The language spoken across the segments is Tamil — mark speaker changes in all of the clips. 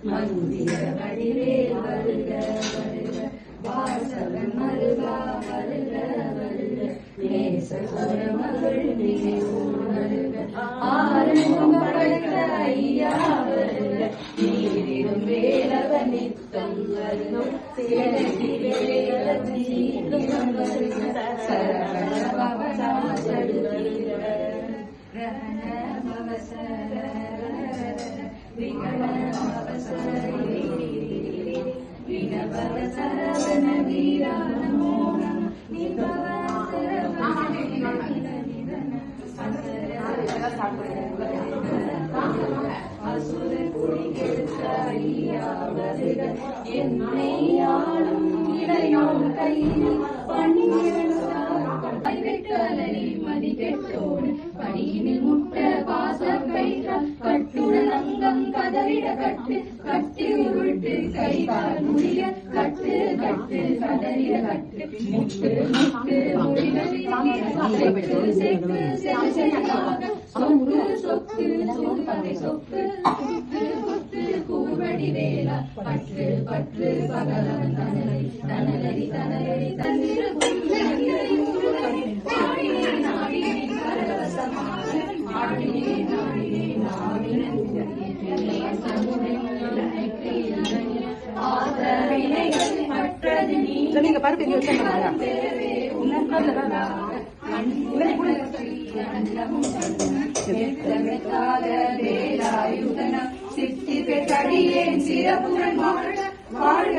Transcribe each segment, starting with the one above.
Speaker 1: மந்திர வடிவேல் வருக வருக வாசவன் மருகா வருக வருக நேசகுர மகள் வருக ஆறுமுகம் படைத்த ஐயா வருக நீரிடும் வேலவ நித்தம் வருக சேலி வேலி வருக சரவண பவசாசடுகிற ரஹண பவசர சரவண வீரா நமோ அசுர என்னையாளும் இடையோடு கையில் பணிவிட்டலி மதிக்கெட்டோடு படியினில் முட்ட பாசக்கை கட்டுடன் அங்கம் கதறிட கட்டு கட்டி உருட்டு கை கால் முடிய கட்டு கட்டு கதறிட கட்டு முட்டு முட்டு முடிகள் செக்கு செக்கு சொக்கு சொக்கு சொப்பதை சொக்கு குத்து குத்து கூவடி வேலா பற்று பற்று பகலவன் தனலரி தனலரி தனலரி தந்திருக்கும்
Speaker 2: நீங்க பாரு
Speaker 1: சித்தி பெற்றடியேன் சிறப்புடன் வாழ்க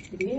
Speaker 2: இதுவே